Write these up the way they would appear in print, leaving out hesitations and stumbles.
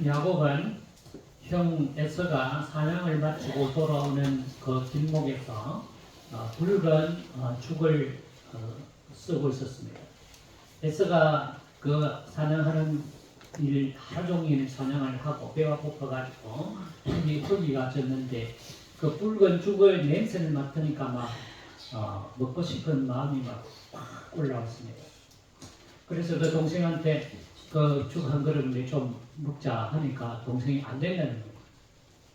야곱은 형 에서가 사냥을 마치고 돌아오는 그 길목에서 붉은 죽을 쓰고 있었습니다. 에서가 그 사냥하는 일 하루 종일 사냥을 하고 배가 고파가지고 허기가 졌는데 그 붉은 죽을 냄새를 맡으니까 막 먹고 싶은 마음이 막 올라왔습니다. 그래서 그 동생한테 그 죽 한 그릇 좀 먹자 하니까 동생이 안 된다는 거예요.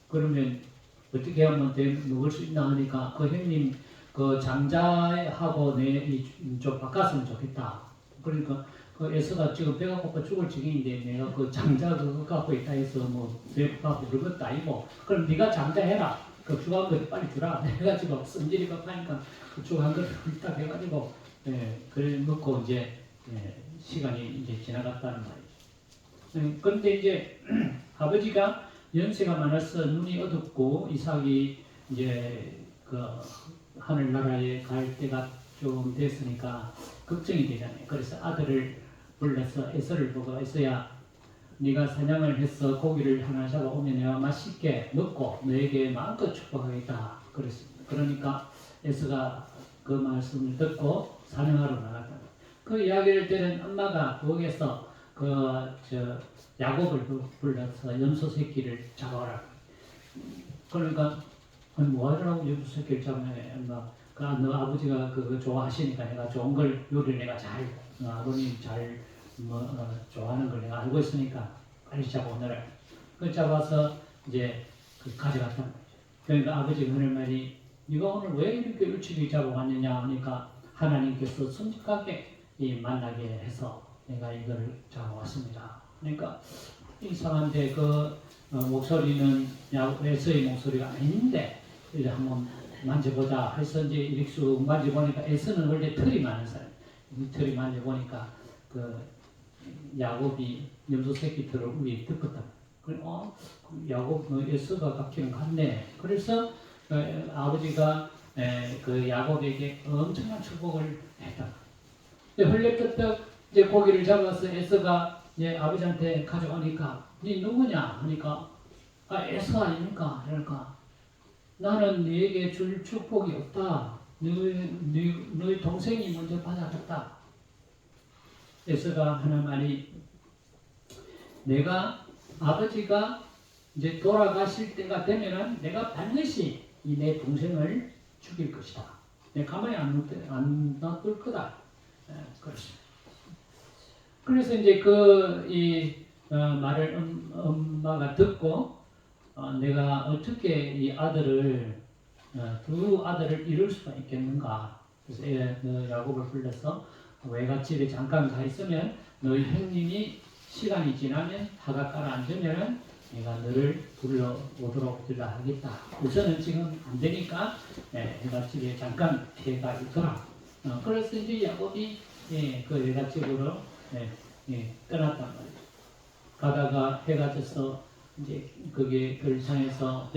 그러면 어떻게 하면 먹을 수 있나 하니까 그 형님 그 장자하고 좀 바꿨으면 좋겠다. 그러니까 그 에서가 지금 배가 고파 죽을 지경인데 내가 그 장자 그거 갖고 있다 해서 뭐 배고파 그런 것도 아니고 그럼 네가 장자해라. 그 죽 한 그릇 빨리 주라. 내가 지금 성질이 급하니까 그 죽 한 그릇 딱 해가지고 그래 먹고 이제 시간이 이제 지나갔다는 말이죠. 그런데 이제 아버지가 연세가 많아서 눈이 어둡고 이삭이 이제 그 하늘나라에 갈 때가 좀 됐으니까 걱정이 되잖아요. 그래서 아들을 불러서 에서를 보고 에서야 네가 사냥을 해서 고기를 하나 잡아오면 내가 맛있게 먹고 너에게 마음껏 축복하겠다. 그랬습니다. 그러니까 에서가 그 말씀을 듣고 사냥하러 나갔다. 그 이야기를 들은 엄마가 거기에서 야곱을 불러서 염소 새끼를 잡아라. 그러니까 뭐 하려고 염소 새끼를 잡냐 엄마. 너 아버지가 그거 좋아하시니까 내가 좋은 걸 요리를 내가 잘 아버님 잘 좋아하는 걸 내가 알고 있으니까 빨리 잡아오너라. 그 잡아서 이제 가져갔단 말이죠. 그러니까 아버지가 하는 말이 네가 오늘 왜 이렇게 일찍 잡아왔느냐 하니까 하나님께서 순직하게 만나게 해서 내가 이걸 잡아왔습니다. 그러니까 이상한데 그 목소리는 에서의 목소리가 아닌데 이제 한번 만져보자 해서 이제 이렇게 만져보니까 에서는 원래 털이 많은 사람. 이 털이 만져보니까 그 야곱이 염소 새끼 털을 위에 덮었다. 그래 야곱 에서가 같기는 같네. 그래서 아버지가 그 야곱에게 엄청난 축복을 했다. 헐레떡떡 이제 고기를 잡아서 에서가 이제 아버지한테 가져가니까 네 누구냐 하니까 에서 아닙니까? 그러니까 나는 네게 줄 축복이 없다. 너희 동생이 먼저 받아줬다. 에서가 하는 말이 내가 아버지가 이제 돌아가실 때가 되면은 내가 반드시 이 내 동생을 죽일 것이다. 내가 가만히 안 놔둘 거다. 그렇습니다. 그래서 이제 말을 엄마가 듣고 내가 어떻게 이 아들을 두 아들을 이룰 수가 있겠는가. 그래서 야곱을 불러서 외갓집에 잠깐 가 있으면 너희 형님이 시간이 지나면 하가 깔아앉으면 내가 너를 불러오도록 하겠다. 우선은 지금 안 되니까 외갓집에 잠깐 피해가 있더라. 그래서 이제 야곱이 그 외갓집으로 떠났단 말이죠. 가다가 해가 져서 이제 거기에 글상에서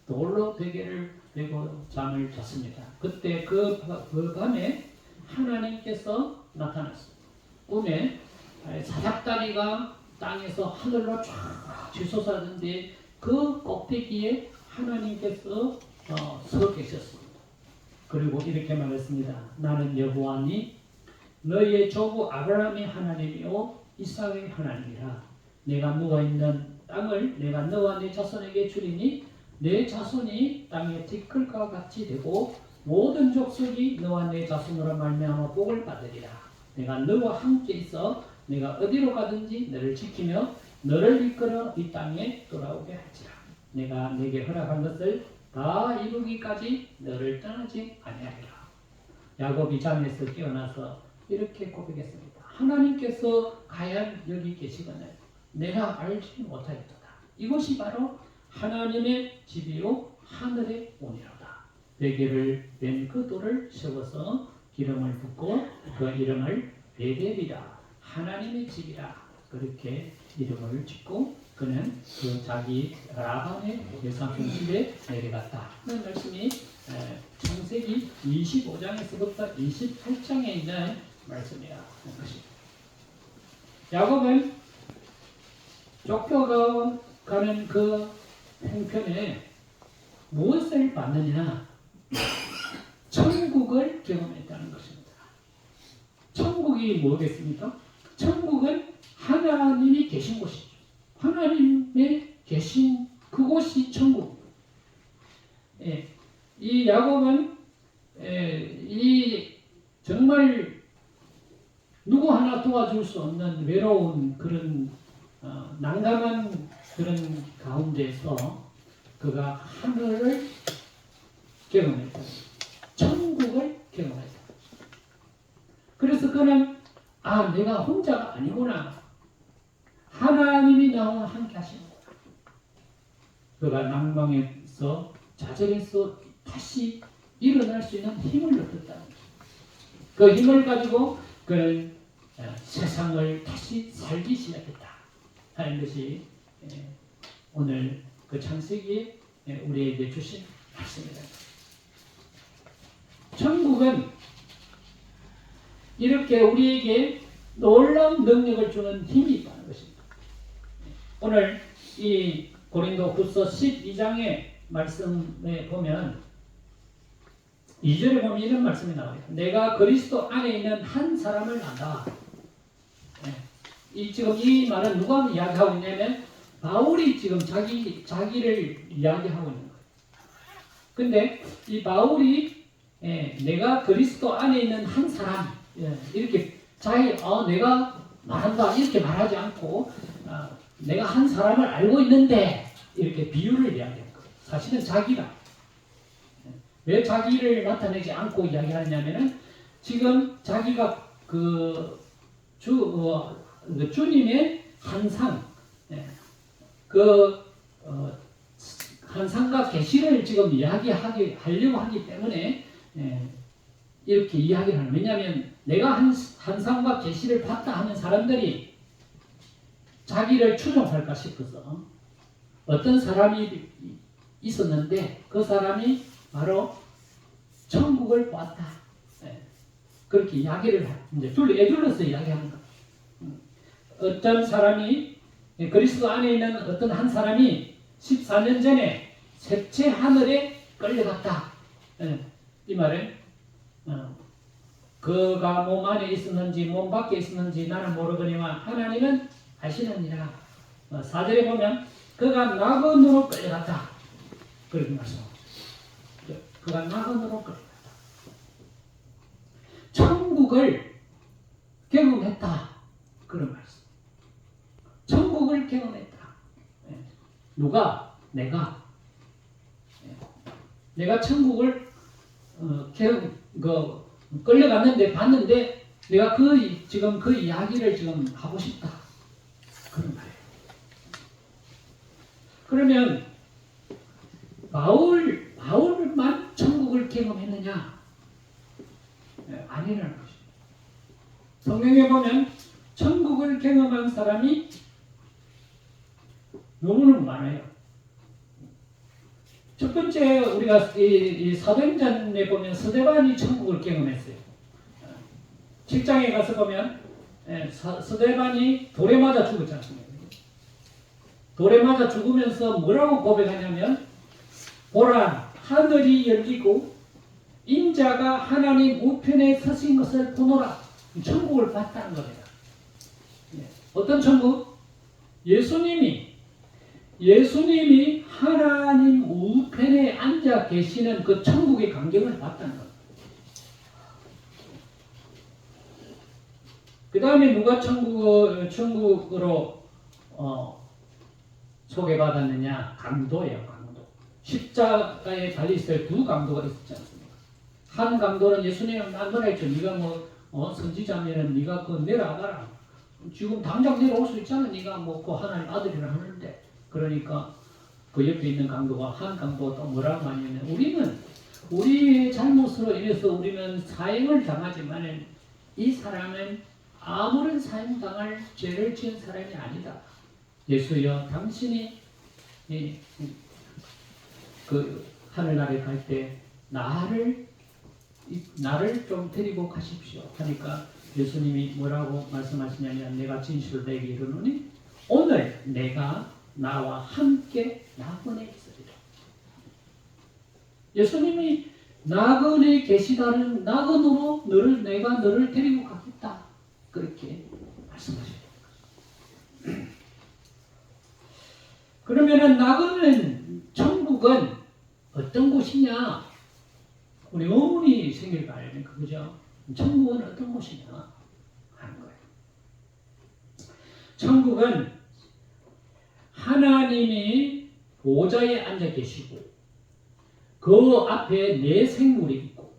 돌로 베개를 메고 잠을 잤습니다. 그때 그 밤에 하나님께서 나타났습니다. 꿈에 사닥다리가 땅에서 하늘로 쫙 치솟았는데 그 꼭대기에 하나님께서 서 계셨습니다. 그리고 이렇게 말했습니다. 나는 여호와니 너희의 조부 아브라함의 하나님이요 이삭의 하나님이라. 내가 누워있는 땅을 내가 너와 네 자손에게 주리니 내 자손이 땅의 티끌과 같이 되고 모든 족속이 너와 내 자손으로 말미암아 복을 받으리라. 내가 너와 함께 있어 내가 어디로 가든지 너를 지키며 너를 이끌어 이 땅에 돌아오게 할지라. 내가 네게 허락한 것을 다 이루기까지 너를 떠나지 아니하리라. 야곱이 잠에서 깨어나서 이렇게 고백했습니다. 하나님께서 과연 여기 계시거늘 내가 알지 못하였도다. 이것이 바로 하나님의 집이요 하늘의 문이로다. 베개를 맨 그 돌을 세워서 기름을 붓고 그 이름을 베델이라 하나님의 집이라 그렇게 이름을 짓고 그는 그 자기 라반의 외삼촌 집에 내려갔다. 그 말씀이 창세기 25장에서부터 28장에 있는 말씀이라. 야곱은 쫓겨가는 그 형편에 무엇을 받느냐? 천국을 경험했다는 것입니다. 천국이 뭐겠습니까? 천국은 하나님이 계신 곳이죠. 하나님의 계신 그곳이 천국. 예, 이 야곱은 이 정말 누구 하나 도와줄 수 없는 외로운 그런 난감한 그런 가운데서 그가 하늘을 경험했다. 천국을 경험했다. 그래서 그는 내가 혼자가 아니구나. 하나님이 나와 함께 하시는구나. 그가 낭망에서 좌절에서 다시 일어날 수 있는 힘을 얻었다. 그 힘을 가지고 그는 세상을 다시 살기 시작했다 하는 것이 오늘 그 창세기에 우리에게 주신 말씀입니다. 천국은 이렇게 우리에게 놀라운 능력을 주는 힘이 있다는 것입니다. 오늘 이 고린도후서 12장의 말씀에 보면 2절에 보면 이런 말씀이 나와요. 내가 그리스도 안에 있는 한 사람을 안다. 지금 이 말은 누가 이야기하고 있냐면 바울이 지금 자기를 이야기하고 있는 거예요. 근데 이 바울이 내가 그리스도 안에 있는 한 사람 이렇게 내가 말한다 이렇게 말하지 않고 내가 한 사람을 알고 있는데 이렇게 비유를 이야기한 거예요. 사실은 자기가 왜 자기를 나타내지 않고 이야기하냐면은 지금 자기가 주님의 환상, 환상과 계시를 지금 하려고 하기 때문에 이렇게 이야기를 하는. 왜냐하면 내가 환상과 계시를 봤다 하는 사람들이 자기를 추종할까 싶어서 어떤 사람이 있었는데 그 사람이 바로 천국을 보았다. 그렇게 이야기를 이제 애둘러서 이야기하는 것. 어떤 사람이 그리스도 안에 있는 어떤 한 사람이 14년 전에 셋째 하늘에 끌려갔다. 이 말은 그가 몸 안에 있었는지 몸 밖에 있었는지 나는 모르거니와 하나님은 아시느니라. 4절에 보면 그가 낙원으로 끌려갔다. 그렇게 말씀합니다. 그가 낙원으로 끌려갔다. 천국을 경험했다. 그런 말씀. 천국을 경험했다. 누가? 내가 천국을 끌려갔는데 봤는데 내가 지금 그 이야기를 지금 하고 싶다. 그런 말이에요. 그러면 바울만 천국을 경험했느냐? 아니라는 것입니다. 성경에 보면 천국을 경험한 사람이 너무너무 많아요. 첫 번째 우리가 이 사도행전에 보면 스데반이 천국을 경험했어요. 7장에 가서 보면 스데반이 돌에 맞아 죽었지 않습니까? 돌에 맞아 죽으면서 뭐라고 고백하냐면 보라 하늘이 열리고 인자가 하나님 우편에 서신 것을 보노라. 천국을 봤다는 거예요. 어떤 천국? 예수님이 하나님 우편에 앉아 계시는 그 천국의 광경을 봤다는 거예요. 그 다음에 누가 천국으로 소개받았느냐? 강도예요. 강도. 십자가에 달려있을 두 강도가 있었지 않습니까? 한 강도는 예수님을 만나했죠. 네가 선지자면은 네가 내려와봐라. 지금 당장 내려올 수 있잖아. 네가 그 하나님 아들이라 하는데. 그러니까 그 옆에 있는 강도가 한 강도가 또 뭐라고 하냐면 우리의 잘못으로 인해서 우리는 사형을 당하지만 이 사람은 아무런 사형 당할 죄를 지은 사람이 아니다. 예수여 당신이 그 하늘나라에 갈 때 나를 좀 데리고 가십시오. 하니까 예수님이 뭐라고 말씀하시냐면 내가 진실을 내게 이르노니 오늘 내가 나와 함께 나그네 있으리라. 예수님이 나그네 계시다는 나그네로 내가 너를 데리고 가겠다. 그렇게 말씀하십니다. 그러면은 나그네는 천국은 어떤 곳이냐? 우리 의문이 생길 거 아닙니까? 그죠? 천국은 어떤 곳이냐? 하는 거예요. 천국은 하나님이 보좌에 앉아 계시고 그 앞에 네 생물이 있고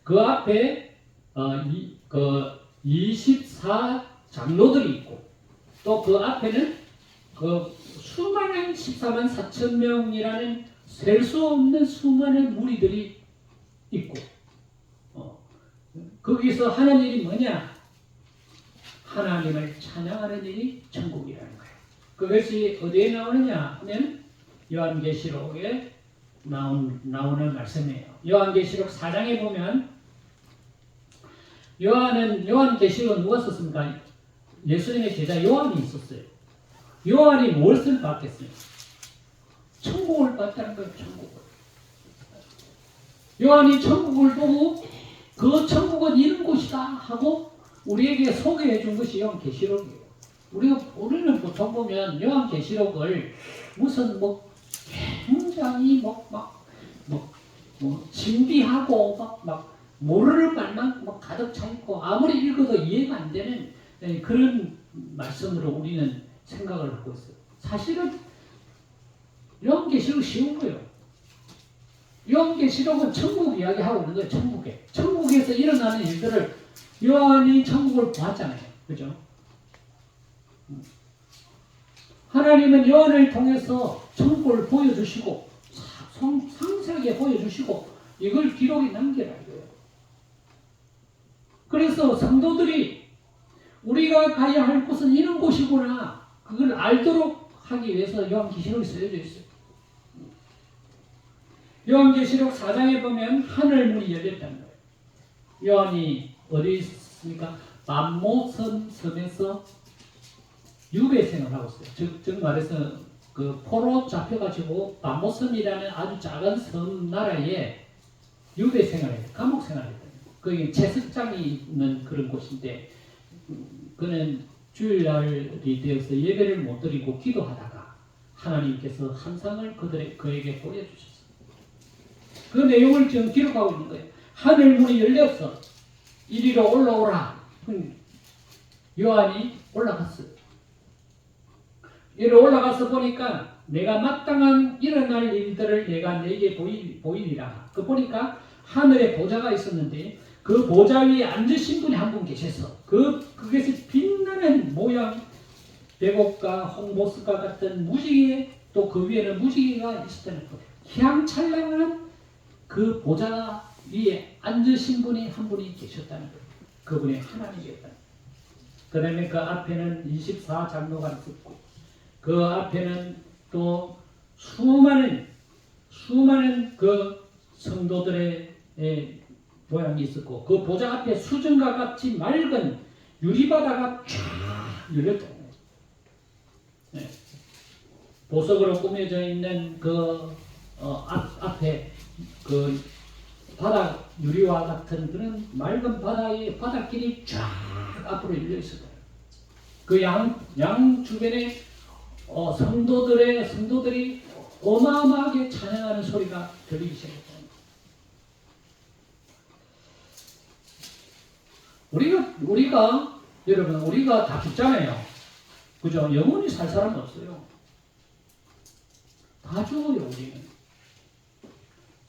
그 앞에 24 장로들이 있고 또 그 앞에는 그 수많은 14만 4천 명이라는 셀 수 없는 수많은 무리들이 있고 거기서 하는 일이 뭐냐? 하나님을 찬양하는 일이 천국이라는 거예요. 그것이 어디에 나오느냐 하면 요한계시록에 나오는 말씀이에요. 요한계시록 4장에 보면 요한계시록은 누가 썼습니까? 예수님의 제자 요한이 있었어요. 요한이 무엇을 봤겠어요? 천국을 봤다는 거예요. 천국을. 요한이 천국을 보고 그 천국은 이런 곳이다 하고 우리에게 소개해 준 것이 요한계시록이에요. 우리는 보통 보면 요한계시록을 무슨 굉장히 신비하고 막 모르는 말만 가득 차 있고 아무리 읽어도 이해가 안 되는 그런 말씀으로 우리는 생각을 하고 있어요. 사실은 요한계시록 쉬운 거예요. 요한계시록은 천국 이야기하고 있는 거예요. 천국에서 일어나는 일들을 요한이 천국을 보았잖아요. 그죠? 하나님은 요한을 통해서 천국을 보여주시고 상세하게 보여주시고 이걸 기록에 남겨놔야 돼요. 그래서 성도들이 우리가 가야 할 곳은 이런 곳이구나 그걸 알도록 하기 위해서 요한계시록이 쓰여져 있어요. 요한계시록 4장에 보면 하늘문이 열렸다는 거예요. 요한이 어디 있습니까? 맘모섬 섬에서 유배생을 하고 있어요. 즉 말해서 그 포로 잡혀가지고 맘모섬이라는 아주 작은 섬 나라에 유배생활을 해요. 감옥생활을 했어요. 거기 채석장이 있는 그런 곳인데 그는 주일날이 되어서 예배를 못 드리고 기도하다가 하나님께서 환상을 그에게 보여주셨어요. 그 내용을 지금 기록하고 있는 거예요. 하늘문이 열렸어. 이리로 올라오라. 요한이 올라갔어요. 이리로 올라가서 보니까 내가 마땅한 일어날 일들을 내가 내게 보이리라. 그 보니까 하늘에 보좌가 있었는데 그 보좌 위에 앉으신 분이 한 분 계셔서 그것이 빛나는 모양 백옥과 홍보스과 같은 무지개 또 그 위에는 무지개가 있었다는 거예요. 희양찬란한 그 보좌 위에 앉으신 분이 한 분이 계셨다는 거예요. 그분이 하나님이었다. 그 다음에 그 앞에는 24 장로가 있었고 그 앞에는 또 수많은 그 성도들의 모양이 있었고 그 보좌 앞에 수정과 같이 맑은 유리바다가 쫙 열렸잖아요. 네. 보석으로 꾸며져 있는 그 앞에 그 바다 유리와 같은 그런 맑은 바다의 바닷길이 쫙 앞으로 열려 있었어요. 그 양 주변에 성도들이 어마어마하게 찬양하는 소리가 들리기 시작했어요. 우리가 다 죽잖아요. 그죠? 영원히 살 사람은 없어요. 다 죽어요, 우리는.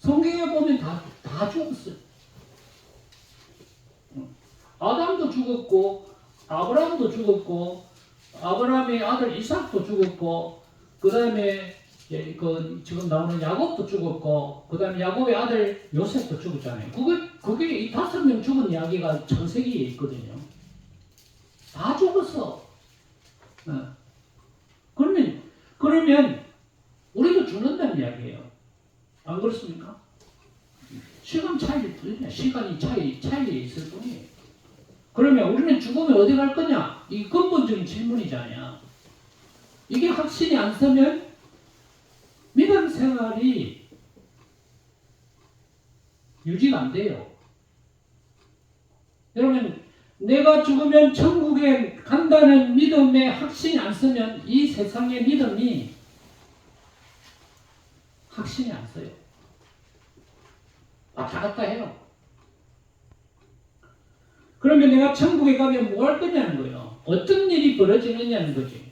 성경에 보면 다 죽었어요. 아담도 죽었고, 아브라함도 죽었고, 아브라함의 아들 이삭도 죽었고, 그 다음에 지금 나오는 야곱도 죽었고, 그 다음에 야곱의 아들 요셉도 죽었잖아요. 그게 이 5명 죽은 이야기가 창세기에 있거든요. 다 죽었어. 그러면 우리도 죽는다는 이야기예요. 안 그렇습니까? 시간 차이를 들리냐? 시간이 차이에 있을 뿐이에요. 그러면 우리는 죽으면 어디 갈 거냐? 이 근본적인 질문이잖아요. 이게 확신이 안 서면 믿음 생활이 유지가 안 돼요. 여러분, 내가 죽으면 천국에 간다는 믿음에 확신이 안 서면 이 세상의 믿음이 확신이 안 서요. 왔다 갔다 해요. 그러면 내가 천국에 가면 뭐 할 거냐는 거예요. 어떤 일이 벌어지느냐는 거지.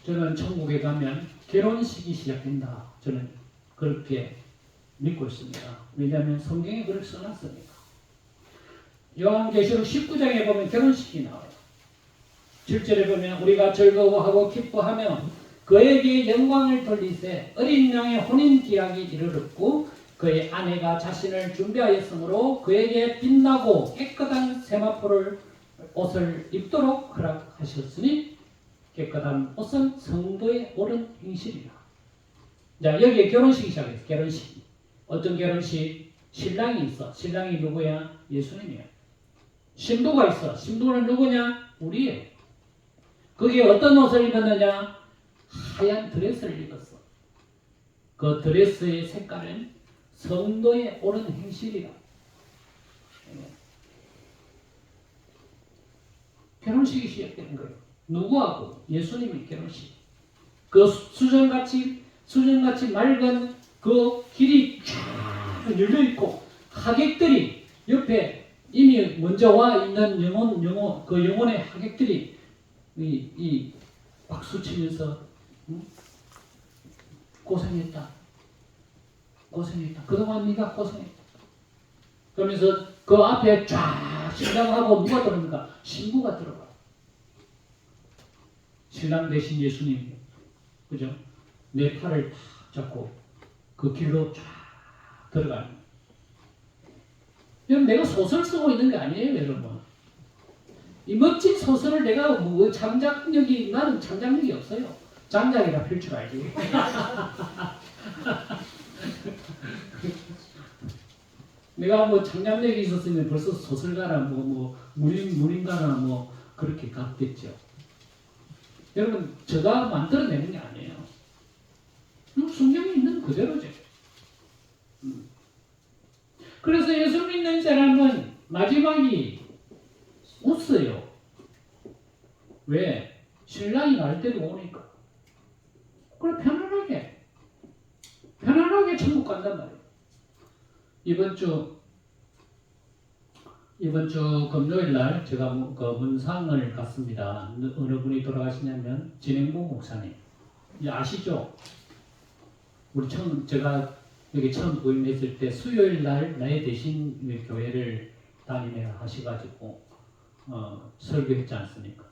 저는 천국에 가면 결혼식이 시작된다. 저는 그렇게 믿고 있습니다. 왜냐하면 성경에 그렇게 써놨으니까. 요한계시록 19장에 보면 결혼식이 나와요. 7절에 보면 우리가 즐거워하고 기뻐하며 그에게 영광을 돌리세 어린 양의 혼인기약이 이르렀고 그의 아내가 자신을 준비하였으므로 그에게 빛나고 깨끗한 세마포를 옷을 입도록 허락하셨으니 깨끗한 옷은 성도의 옳은 행실이라. 자, 여기에 결혼식이 시작했어요. 결혼식. 어떤 결혼식? 신랑이 있어. 신랑이 누구야? 예수님이야. 신부가 있어. 신부는 누구냐? 우리예요. 거기에 어떤 옷을 입었느냐? 하얀 드레스를 입었어. 그 드레스의 색깔은 성도의 옳은 행실이라. 결혼식이 시작되는 거예요. 누구하고? 예수님이 결혼식. 그 수정같이 맑은 그 길이 쫙 열려있고 하객들이 옆에 이미 먼저 와 있는 그 영혼의 하객들이 이 박수 치면서 고생했다. 그동안 네가 고생했다. 그러면서 그 앞에 쫙 신랑하고 누가 들어옵니까? 신부가 들어가. 신랑 대신 예수님, 그죠? 내 팔을 탁 잡고 그 길로 쫙 들어가는. 여러분, 내가 소설 쓰고 있는 게 아니에요, 여러분. 이 멋진 소설을 내가 나는 창작력이 없어요. 장작이라 필 줄 알지. 내가 뭐 창작력이 있었으면 벌써 소설가나 문인가나 그렇게 갔겠죠. 여러분, 제가 만들어내는 게 아니에요. 성경에 있는 그대로죠. 그래서 예수 믿는 사람은 마지막이 웃어요. 왜? 신랑이 날 데리고 오니까. 그래, 편안하게 천국 간단 말이에요. 이번 주 금요일 날 제가 그 문상을 갔습니다. 어느 분이 돌아가시냐면 진행봉 목사님. 아시죠? 우리 제가 여기 처음 부임했을 때 수요일 날 나의 대신 교회를 담임해 하셔가지고 설교했지 않습니까?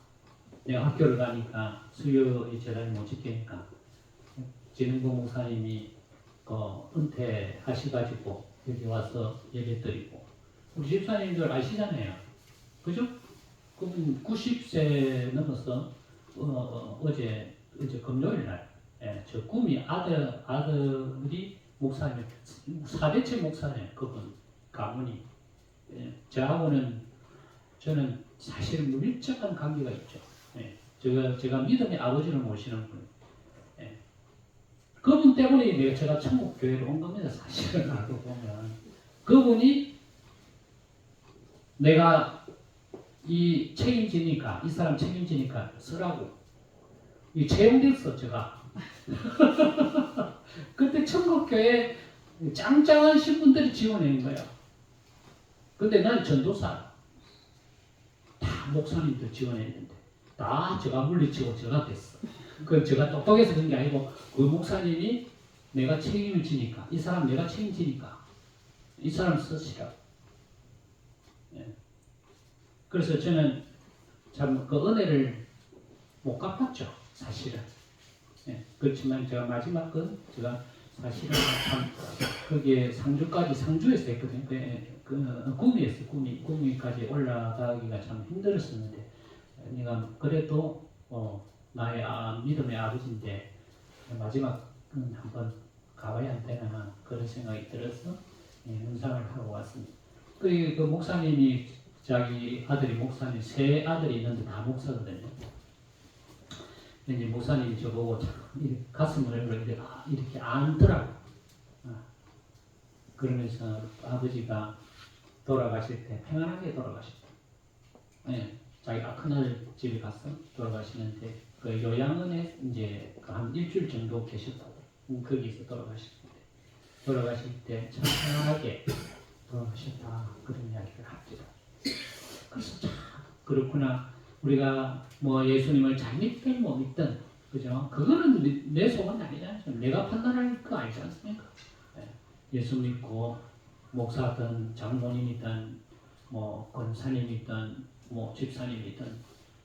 내가 학교를 가니까 수요일 제단이 못 지키니까 진흥봉 목사님이 은퇴하셔가지고 여기 와서 예배드리고 우리 집사님들 아시잖아요. 그죠? 그분 90세 넘어서 어제 금요일 날 저 꿈이 아들이 목사님 4대째 목사님 그분 가문이 저는 사실 밀접한 관계가 있죠. 제가 믿음의 아버지를 모시는 분. 그분 때문에 제가 천국 교회로 온 겁니다. 사실은 알고 보면 그분이 내가 이 사람 책임지니까 쓰라고 이 채용됐어 제가. 그때 천국교회 짱짱한 신분들이 지원하는 거야. 근데 난 전도사 다 목사님들 지원했는데 다 제가 물리치고 제가 됐어. 그건 제가 똑똑해서 그런 게 아니고 그 목사님이 내가 책임을 지니까 이 사람 내가 책임지니까 이 사람 쓰시라. 그래서 저는 참 그 은혜를 못 갚았죠 사실은. 그렇지만 제가 마지막 건 제가 사실은 참 거기에 상주에서 했거든요. 구미에서 구미까지 올라가기가 참 힘들었었는데 내가 그래도 나의 믿음의 아버지인데 마지막은 한번 가봐야 안 되나 그런 생각이 들어서 문상을 하고 왔습니다. 그 목사님이 자기 아들이 목사님 세 아들이 있는데 다 목사거든요. 이제 목사님이 저보고 가슴을 이렇게 안더라고. 그러면서 아버지가 돌아가실 때 평안하게 돌아가셨다. 네, 자기가 큰아들 집에 가서 돌아가시는데 그 요양원에 이제 한 일주일 정도 계셨다고. 거기서 돌아가실 때 평안하게 돌아가셨다. 그런 이야기를 합니다. 그래서 참 그렇구나. 우리가 뭐 예수님을 잘 믿든 못 믿든 그죠? 그거는 내 소원 아니잖아요. 내가 판단할 거 아니지 않습니까? 예수 믿고 목사든 장로님이든 뭐 권사님이든 뭐 집사님이든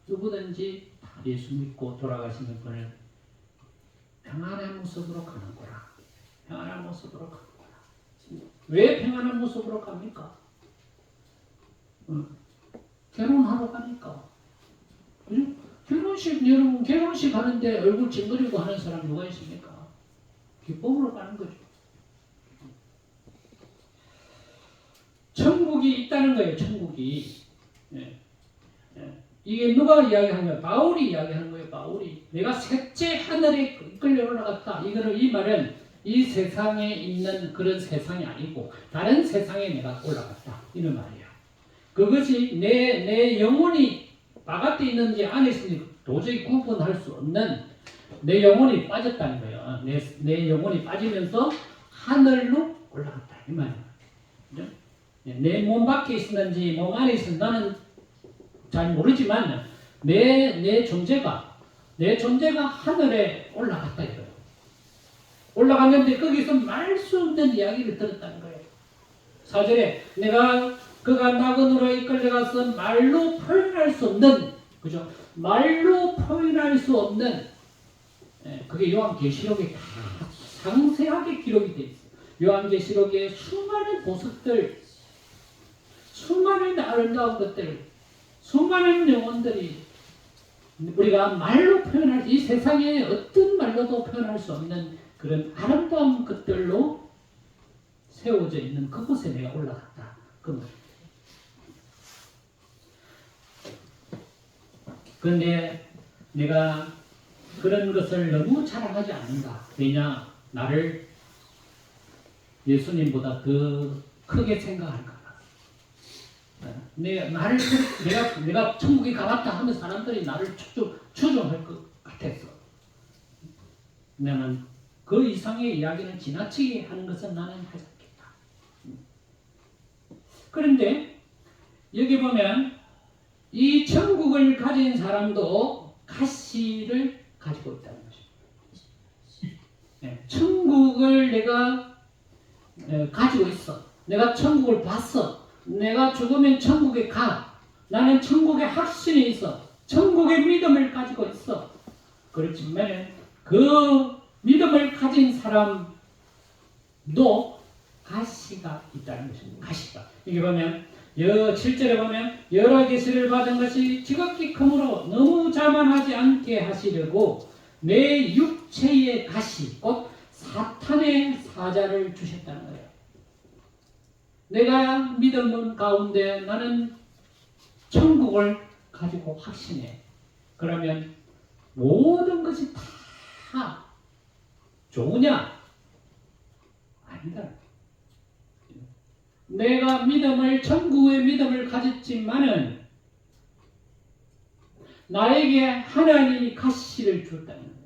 누구든지 다 예수 믿고 돌아가시는 분을 평안한 모습으로 가는 거라. 평안한 모습으로 가는 거라. 왜 평안한 모습으로 갑니까? 결혼하러 가니까. 결혼식, 여러분, 결혼식 하는데 얼굴 찡그리고 하는 사람 누가 있습니까? 기쁨으로 가는 거죠. 천국이 있다는 거예요, 천국이. 이게 누가 이야기한 거예요? 바울이 이야기하는 거예요, 바울이. 내가 셋째 하늘에 끌려 올라갔다. 이 말은 이 세상에 있는 그런 세상이 아니고 다른 세상에 내가 올라갔다. 이런 말이에요. 그것이 내 영혼이 바깥에 있는지 안에 있는지 도저히 구분할 수 없는 내 영혼이 빠졌다는 거예요. 내 영혼이 빠지면서 하늘로 올라갔다. 이 말이에요. 내 몸 밖에 있었는지 몸 안에 있었는지 나는 잘 모르지만 내 존재가 하늘에 올라갔다 이거예요. 올라갔는데 거기서 말 수 없는 이야기를 들었다는 거예요. 4절에 그가 나그네로 이끌려가서 말로 표현할 수 없는, 그죠? 말로 표현할 수 없는, 그게 요한계시록에 다 상세하게 기록이 되어 있어요. 요한계시록에 수많은 보석들, 수많은 아름다운 것들, 수많은 영혼들이 우리가 말로 표현할, 이 세상에 어떤 말로도 표현할 수 없는 그런 아름다운 것들로 세워져 있는 그곳에 내가 올라갔다. 그런데 내가 그런 것을 너무 자랑하지 않는다. 왜냐? 나를 예수님보다 더 크게 생각할까 봐. 내가 천국에 가봤다 하면 사람들이 나를 추종할 것 같았어. 나는 그 이상의 이야기는 지나치게 하는 것은 나는 하지 않겠다. 그런데 여기 보면 이 천국을 가진 사람도 가시를 가지고 있다는 것입니다. 천국을 내가 가지고 있어. 내가 천국을 봤어. 내가 죽으면 천국에 가. 나는 천국에 확신이 있어. 천국의 믿음을 가지고 있어. 그렇지만 그 믿음을 가진 사람도 가시가 있다는 것입니다. 가시가. 이게 보면 7절에 보면 여러 계시를 받은 것이 지극히 크므로 너무 자만하지 않게 하시려고 내 육체의 가시 곧 사탄의 사자를 주셨다는 거예요. 내가 믿음 가운데 나는 천국을 가지고 확신해. 그러면 모든 것이 다 좋으냐? 아니다. 내가 천국의 믿음을 가졌지만은 나에게 하나님이 가시를 주었다는 거예요.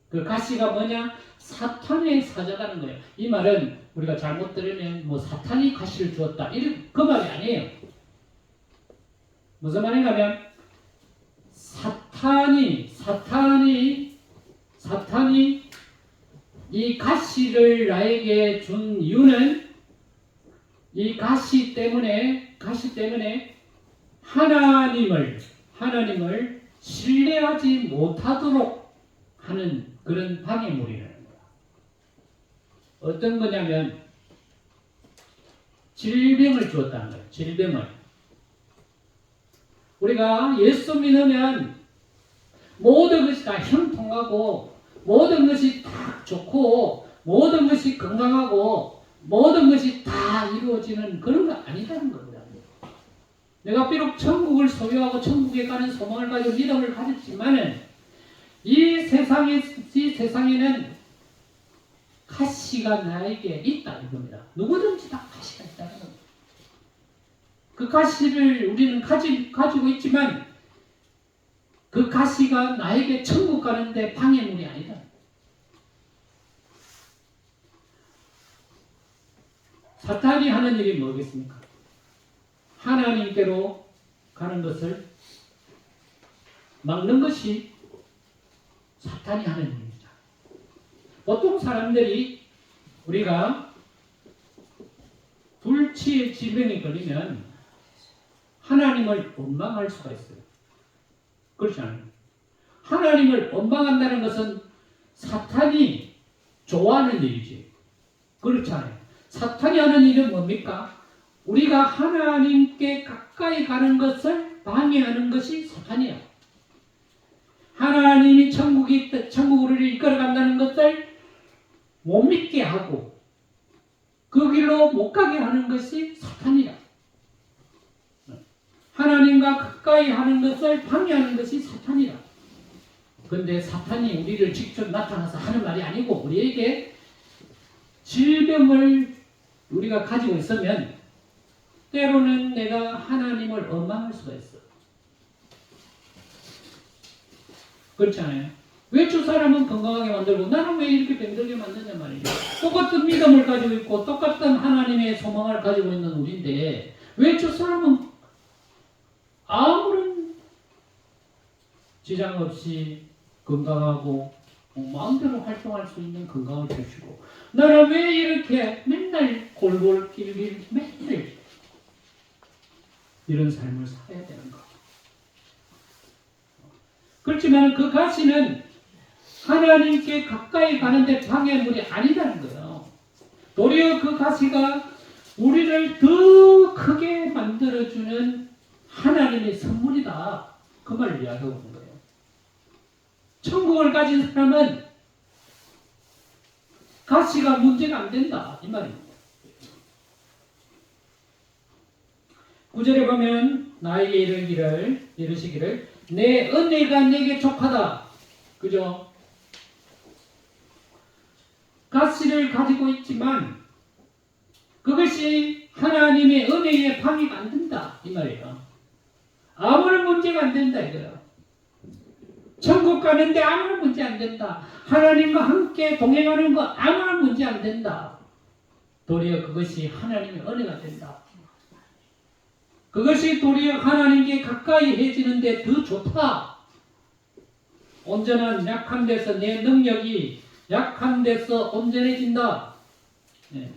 그 가시가 뭐냐? 사탄의 사자라는 거예요. 이 말은 우리가 잘못 들으면 뭐 사탄이 가시를 주었다. 그 말이 아니에요. 무슨 말인가 하면 사탄이 이 가시를 나에게 준 이유는 이 가시 때문에 하나님을 신뢰하지 못하도록 하는 그런 방해물이라는 거야. 어떤 거냐면 질병을 주었다는 거예요. 질병을. 우리가 예수 믿으면 모든 것이 다 형통하고 모든 것이 다 좋고 모든 것이 건강하고 모든 것이 다 이루어지는 그런 거 아니다는 겁니다. 내가 비록 천국을 소유하고 천국에 가는 소망을 가지고 믿음을 가졌지만은 이 세상에는 가시가 나에게 있다 이겁니다. 누구든지 다 가시가 있다는 겁니다. 그 가시를 우리는 가지고 있지만 그 가시가 나에게 천국 가는데 방해물이 아니다. 사탄이 하는 일이 뭐겠습니까? 하나님께로 가는 것을 막는 것이 사탄이 하는 일입니다. 보통 사람들이 우리가 불치의 질병이 걸리면 하나님을 원망할 수가 있어요. 그렇지 않아요? 하나님을 원망한다는 것은 사탄이 좋아하는 일이지. 그렇지 않아요? 사탄이 하는 일은 뭡니까? 우리가 하나님께 가까이 가는 것을 방해하는 것이 사탄이야. 하나님이 천국으로 이끌어 간다는 것을 못 믿게 하고 그 길로 못 가게 하는 것이 사탄이야. 하나님과 가까이 하는 것을 방해하는 것이 사탄이라. 그런데 사탄이 우리를 직접 나타나서 하는 말이 아니고 우리에게 질병을 우리가 가지고 있으면 때로는 내가 하나님을 원망할 수가 있어. 그렇지 않아요? 왜 저 사람은 건강하게 만들고 나는 왜 이렇게 병들게 만드냐 말이에요. 똑같은 믿음을 가지고 있고 똑같은 하나님의 소망을 가지고 있는 우리인데 왜 저 사람은 아무런 지장 없이 건강하고 마음대로 활동할 수 있는 건강을 주시고 나는 왜 이렇게 맨날 골골 길길 맨날 이런 삶을 살아야 되는가? 그렇지만 그 가시는 하나님께 가까이 가는데 방해물이 아니라는 거예요. 도리어 그 가시가 우리를 더 크게 만들어주는 하나님의 선물이다. 그 말을 이야기하고 있는 거예요. 천국을 가진 사람은 가시가 문제가 안 된다. 이 말입니다. 9절에 보면 나에게 이르시기를 내 은혜가 내게 족하다. 그죠? 가시를 가지고 있지만 그것이 하나님의 은혜에 방해가 안 된다. 이 말이에요. 아무런 문제가 안 된다 이거예요. 천국 가는데 아무런 문제 안 된다. 하나님과 함께 동행하는 거 아무런 문제 안 된다. 도리어 그것이 하나님의 은혜가 된다. 그것이 도리어 하나님께 가까이 해지는데 더 좋다. 온전한 약한 데서 내 능력이 약한 데서 온전해진다. 네.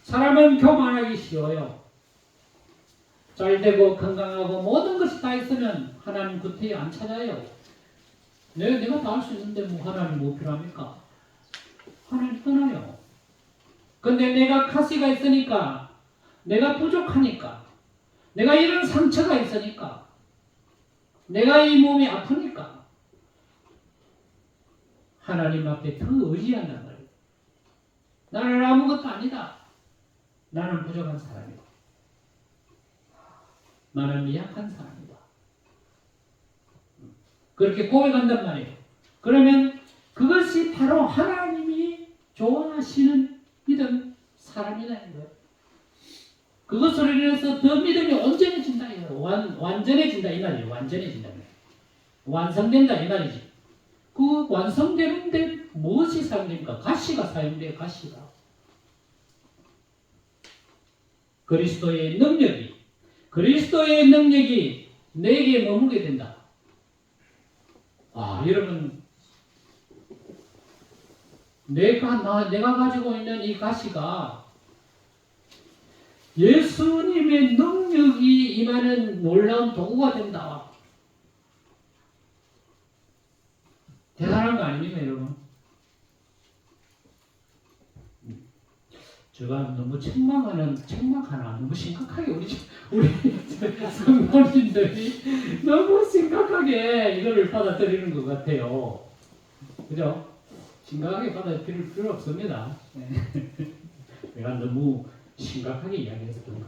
사람은 교만하기 쉬워요. 잘되고 건강하고 모든 것이 다 있으면 하나님 곁에 안 찾아요. 내가 다 할 수 있는데 뭐 하나님 뭐 필요합니까? 하나님 떠나요. 근데 내가 가시가 있으니까 내가 부족하니까 내가 이런 상처가 있으니까 내가 이 몸이 아프니까 하나님 앞에 더 의지한단 말이에요. 나는 아무것도 아니다. 나는 부족한 사람이다. 나는 미약한 사람이다. 그렇게 고백한단 말이에요. 그러면 그것이 바로 하나님이 좋아하시는 믿음 사람이라는 거예요. 그것으로 인해서 더 믿음이 온전해진다. 완전해진다 이 말이에요. 완전해진다. 완성된다 이 말이지. 그 완성되는데 무엇이 사용됩니까? 가시가 사용돼요. 가시가. 그리스도의 능력이 내게 머무게 된다. 여러분 내가 가지고 있는 이 가시가 예수님의 능력이 임하는 놀라운 도구가 된다. 대단한 거 아닙니까, 여러분? 제가 너무 책망하나 너무 심각하게 우리 성도님들이 너무 심각하게 이거를 받아들이는 것 같아요. 그죠? 심각하게 받아들일 필요 없습니다. 내가 너무 심각하게 이야기했던가.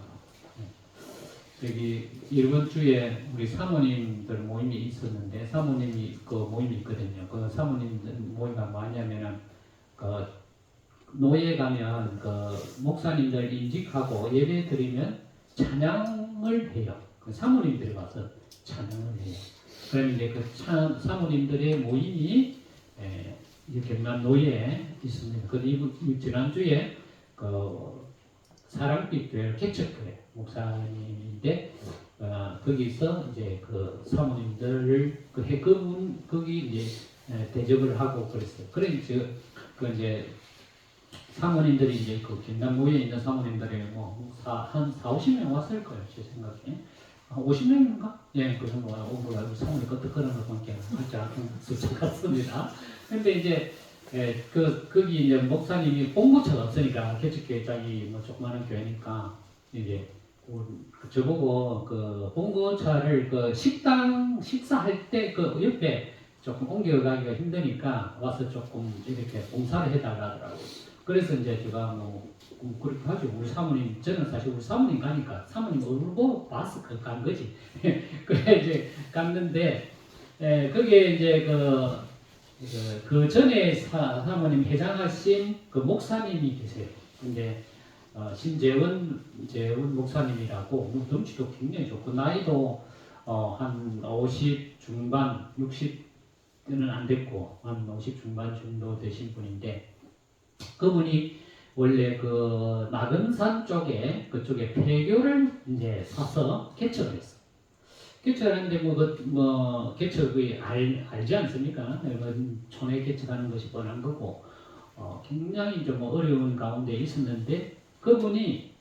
여기 이번 주에 우리 사모님들 모임이 있었는데 사모님이 그 모임이 있거든요. 그 사모님 모임이 뭐냐면은 그 노예 가면 그 목사님들 인직하고 예배 드리면 찬양을 해요. 그 사모님들이 와서 찬양을 해요. 그럼 이제 그 사모님들의 모임이 이 경남 노예에 있습니다. 그 이번 지난주에 그 사랑빛 교회 개척교회 목사님인데 거기서 이제 그 사모님들을 그분 거기 이제 대접을 하고 그랬어요. 그래 이제 사모님들이 이제 그 경남 노예에 있는 사모님들이 한 40명 왔을 거예요. 제 생각에. 50명인가? 예, 그 정도 오고 사모님 끄떡거리는 것밖에 살짝 숫자 같습니다. 근데 이제 거기 이제 목사님이 본부처가 없으니까 개척교회장이 조그마한 교회니까 이제 저보고 그 본부차를 그 식사할 때 그 옆에 조금 옮겨가기가 힘드니까 와서 조금 이렇게 봉사를 해달라 하더라고요. 그래서 이제 제가 그렇게 하죠. 우리 사모님, 저는 사실 우리 사모님 가니까 사모님 얼굴 보고 봐서 간 거지. 그래 이제 갔는데, 거기에 이제 그 전에 사모님 회장하신 그 목사님이 계세요. 근데, 신재원 목사님이라고, 덩치도 굉장히 좋고, 나이도, 한 50 중반, 60은 안 됐고, 한 50 중반 정도 되신 분인데, 그분이 원래 그 나금산 쪽에 그쪽에 폐교를 이제 사서 개척을 했어. 개척하는데 개척이 알지 않습니까? 촌에 개척하는 것이 뻔한 거고 굉장히 좀 어려운 가운데 있었는데 그분이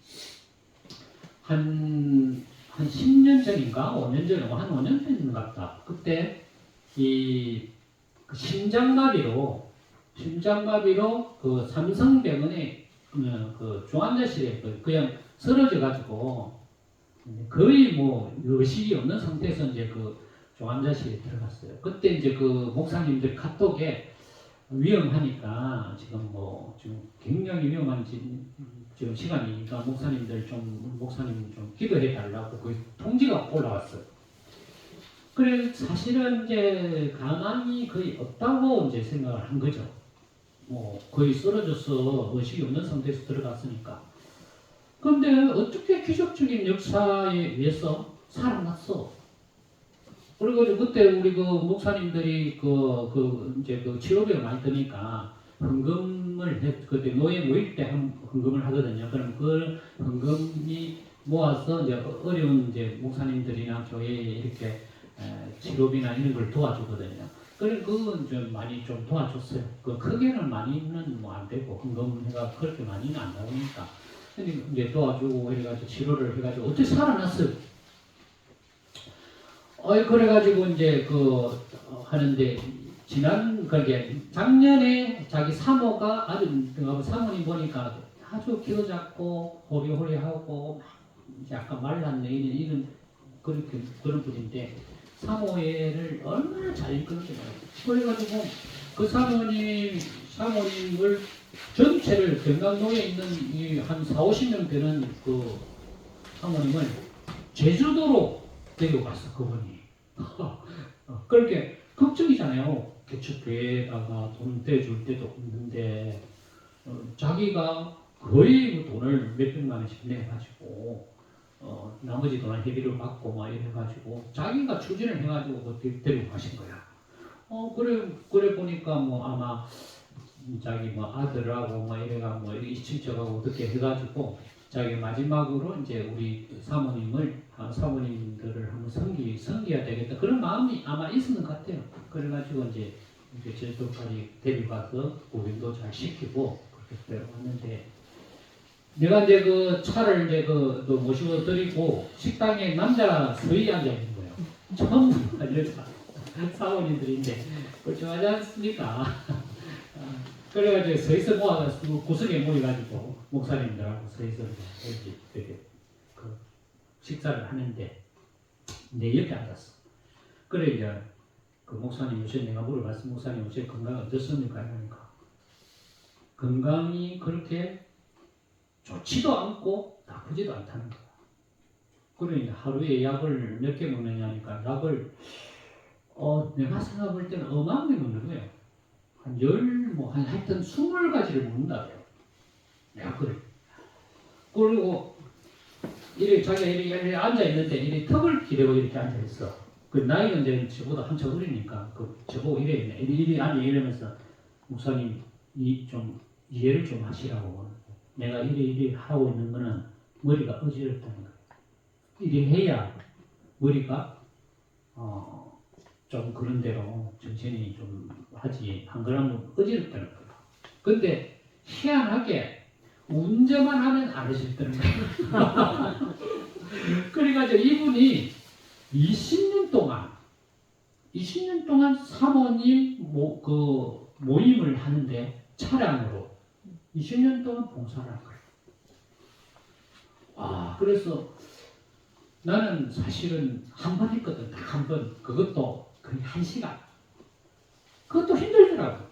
한 10년 전인가 5년 전에 한 5년 전인 것 같다. 그때 이 심장마비로 그 삼성병원에 그 중환자실에 그냥 쓰러져 가지고 거의 의식이 없는 상태에서 이제 그 중환자실에 들어갔어요. 그때 이제 그 목사님들 카톡에 위험하니까 지금 지금 굉장히 위험한 지금 시간이니까 목사님 좀 기도해 달라고 그 통지가 올라왔어요. 그래 사실은 이제 가망이 거의 없다고 이제 생각을 한 거죠. 거의 쓰러져서 의식이 없는 상태에서 들어갔으니까. 그런데 어떻게 기적적인 역사에 의해서 살아났어? 그리고 그때 우리 그 목사님들이 이제 치료비가 많이 드니까 그때 노예 모일 때 헌금을 하거든요. 그럼 그 헌금이 모아서 이제 어려운 이제 목사님들이나 교회에 이렇게 치료비나 이런 걸 도와주거든요. 그래 그건 좀 많이 좀 도와줬어요. 그 크게는 많이는 안 되고 헌금해가 그렇게 많이는 안 나오니까. 근데 이제 도와주고 해가지고 치료를 해가지고 어떻게 살아났어요. 그래가지고 이제 하는데 그게 작년에 자기 사모가 사모님 보니까 아주 키도 작고 호리호리하고 약간 말랐네 이런 그런 분인데. 사모예를 얼마나 잘 이끌었어요. 그래가지고 그 사모님을 전체를 경남도에 있는 한 40-50명 되는 그 사모님을 제주도로 데려갔어 그분이. 그렇게 걱정이잖아요. 개척교회에다가 돈 떼줄 때도 없는데 자기가 거의 돈을 몇백만 원씩 내가지고 나머지 돈은 회비를 받고 이래가지고 자기가 추진을 해가지고 데리고 가신 거야. 그래 보니까 아마 자기 아들하고 이래가 이 친척하고 어떻게 해가지고 자기 마지막으로 이제 우리 사모님들을 한번 섬겨야 되겠다 그런 마음이 아마 있었는 것 같아요. 그래가지고 이제 제주도까지 데려가서 구경도 잘 시키고 그렇게 데려갔는데. 내가 이제 그 차를 이제 모시고 드리고 식당에 남자 서희 앉아 있는 거예요. 처음 여자 사모님들인데 그렇지 않습니까? 그래가지고 서희서 모아서 구석에 모여가지고 목사님들하고 서희서 이렇게 그 식사를 하는데 내 옆에 앉았어. 그래 이제 그 목사님 요새 내가 물어봤어. 목사님 요새 건강 어떻습니까? 이러니까 건강이 그렇게 좋지도 않고 나쁘지도 않다는 거야. 그러니까 하루에 약을 몇 개 먹느냐니까 약을 내가 생각할 때는 어마어마하게 먹는 거예요. 하여튼 20가지를 먹는다고요. 내가 그래. 그리고 자기가 이렇게 앉아있는데 이렇게 턱을 기대고 이렇게 앉아있어. 그 나이가 이제 저보다 한참 어리니까 저보고 이래 앉아 이러면서 목사님 좀 이해를 좀 하시라고. 내가 이래 하고 있는 거는 머리가 어지럽다는 거예요. 이래 해야 머리가 좀 그런 대로 천천히 좀 하지 안 그러면 어지럽다는 거예요. 근데 희한하게 운전만 하면 안 하시더라는 거예요. 그래가지고 이분이 20년 동안 사모님 모임을 하는데 차량으로 20년 동안 봉사를 한 거예요. 그래서 나는 사실은 한 번 했거든. 딱 한 번. 그것도 거의 1시간. 그것도 힘들더라고.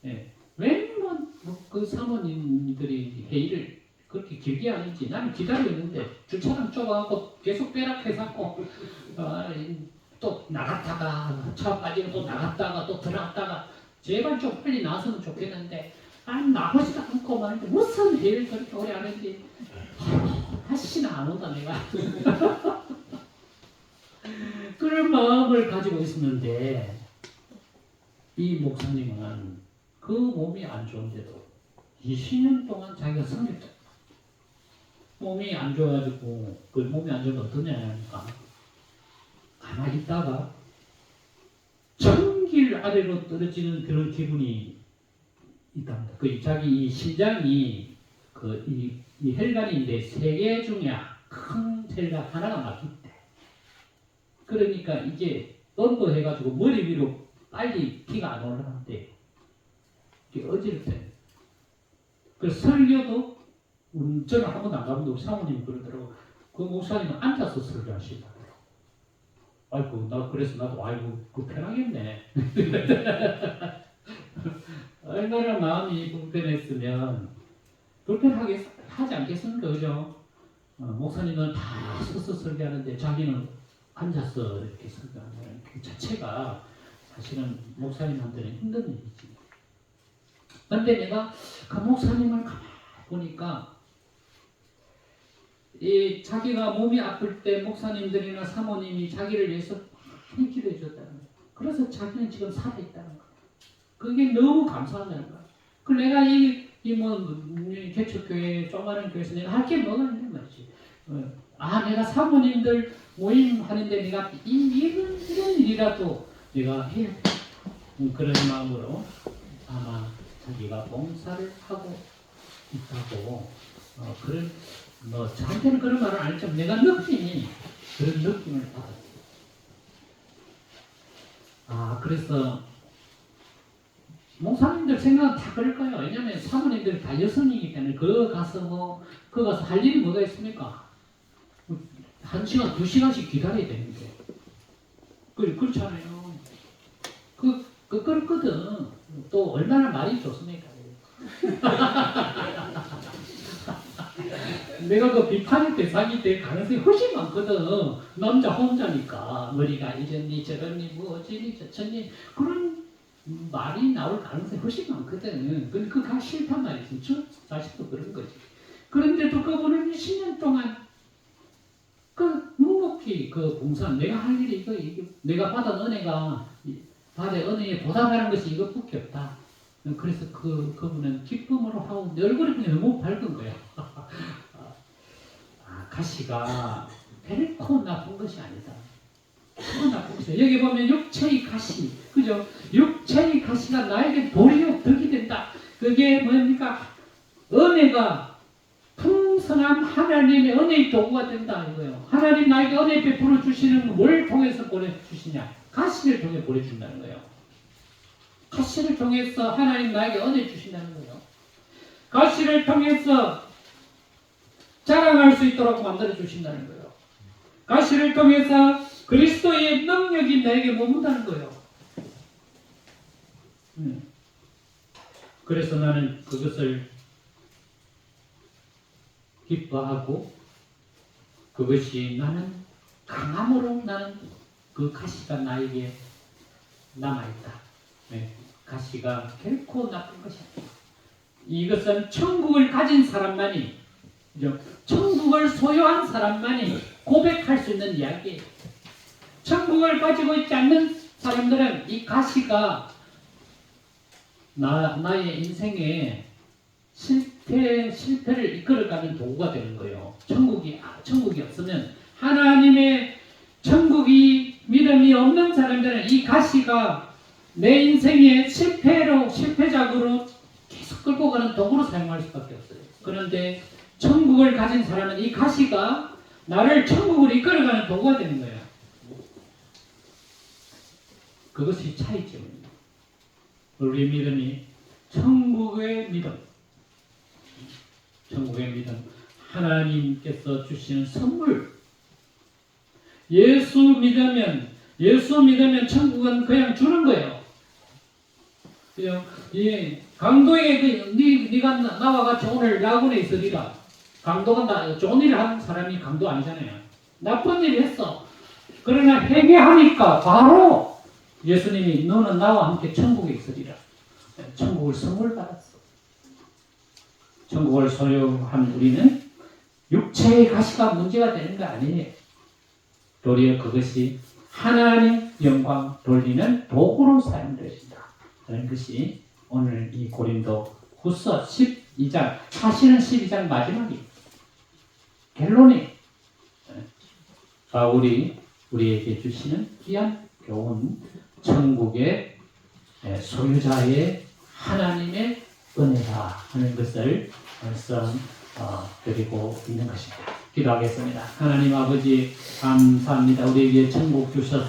예. 왜냐면 그 사모님들이 회의를 그렇게 길게 하는지 나는 기다리고 있는데 주차장 좁아갖고 계속 빼락해갖고 또 나갔다가 차 빠지고 또 나갔다가 또 들어갔다가 제발 좀 빨리 나왔으면 좋겠는데 나오지도 않고 말인데 무슨 회의를 그렇게 오래 하는지 다시는 안 온다 내가. 그런 마음을 가지고 있었는데 이 목사님은 그 몸이 안 좋은데도 20년 동안 자기가 섬겼다. 몸이 안 좋아가지고 그 몸이 안 좋으면 어떠냐니까 가만히 있다가 전길 아래로 떨어지는 그런 기분이 있답니다. 자기 이 심장이 이 혈관인데 3개 중에 큰 혈관 하나가 막혔대. 그러니까 이게 넘버해가지고 머리 위로 빨리 피가 안 올라간대. 이게 어지럽대. 그래서 설교도 저는 한 번도 안 가본데 사모님이 그러더라고. 그 목사님은 앉아서 설교하시더라고요. 그래서 나도 편하겠네. 얼마나 마음이 불편했으면 불편하게 하지 않겠습니까? 그죠? 목사님은 다 서서 설교하는데 자기는 앉아서 이렇게 설교하는 그 자체가 사실은 목사님한테는 힘든 일이지. 근데 내가 그 목사님을 가만히 보니까 자기가 몸이 아플 때 목사님들이나 사모님이 자기를 위해서 많이 기도해 줬다는 거예요. 그래서 자기는 지금 살아있다는 거예요. 그게 너무 감사하다는 거예요. 그 내가 개척교회, 조그마한 교회에서 내가 할 게 뭐가 있는 거지. 내가 사모님들 모임하는데 내가 이런 일이라도 내가 해야 돼. 그런 마음으로 아마 자기가 봉사를 하고 있다고 저한테는 그런 말을 안 했지만 내가 그런 느낌을 받았어요. 그래서 목사님들 생각은 다 그럴 거예요. 왜냐면 사모님들이 다 여성이기 때문에 그 가서 할 일이 뭐가 있습니까? 1시간, 2시간씩 기다려야 되는데. 그렇잖아요. 그렇거든. 또 얼마나 말이 좋습니까? 내가 그 비판의 대상이 될 가능성이 훨씬 많거든. 남자 혼자니까 머리가 이랬니 저랬니 뭐 어쩌니 저쩌니 그런 말이 나올 가능성이 훨씬 많거든. 근데 그가 싫단 말이지. 저 자식도 그런 거지. 그런데도 그분은 10년 동안 묵묵히 봉사, 내가 할 일이 이거 내가 받은 은혜에 보답하는 것이 이것밖에 없다. 그래서 그분은 기쁨으로 하고 내 얼굴이 그냥 너무 밝은 거야. 가시가 결코 나쁜 것이 아니다. 나쁜 것이 여기 보면 육체의 가시, 그죠? 육체의 가시가 나에게 도리어 덕이 된다. 그게 뭡니까? 은혜가 풍성한 하나님의 은혜의 도구가 된다 이거예요. 하나님 나에게 은혜 베풀어 주시는 뭘 통해서 보내주시냐? 가시를 통해 보내준다는 거예요. 가시를 통해서 하나님 나에게 은혜 주신다는 거예요. 가시를 통해서 자랑할 수 있도록 만들어 주신다는 거예요. 가시를 통해서 그리스도의 능력이 나에게 머문다는 거예요. 그래서 나는 그것을 기뻐하고 그것이 나는 강함으로 나는 그 가시가 나에게 남아있다. 네. 가시가 결코 나쁜 것이 아니다. 이것은 천국을 가진 사람만이, 천국을 소유한 사람만이 고백할 수 있는 이야기예요. 천국을 가지고 있지 않는 사람들은 이 가시가 나의 인생에 실패를 이끌어가는 도구가 되는 거예요. 천국이 없으면, 하나님의 천국이 믿음이 없는 사람들은 이 가시가 내 인생의 실패작으로 계속 끌고 가는 도구로 사용할 수밖에 없어요. 그런데 천국을 가진 사람은 이 가시가 나를 천국으로 이끌어가는 도구가 되는 거예요. 그것이 차이점입니다. 우리 믿음이 천국의 믿음, 하나님께서 주시는 선물. 예수 믿으면 천국은 그냥 주는 거예요. 그냥 강도에게 네가 나와 같이 오늘 야근에 있으리라. 강도가 좋은 일을 하는 사람이 강도 아니잖아요. 나쁜 일을 했어. 그러나 회개하니까 바로 예수님이 너는 나와 함께 천국에 있으리라. 천국을 선물 받았어. 천국을 소유한 우리는 육체의 가시가 문제가 되는 거 아니에요. 도리어 그것이 하나님 영광 돌리는 도구로 사용되어진다. 그런 것이 오늘 이 고린도 후서 12장, 사실은 12장 마지막이 결론이 바울이 우리에게 주시는 귀한 교훈, 천국의 소유자의 하나님의 은혜다 하는 것을 말씀드리고 있는 것입니다. 기도하겠습니다. 하나님 아버지 감사합니다. 우리에게 천국 주셔서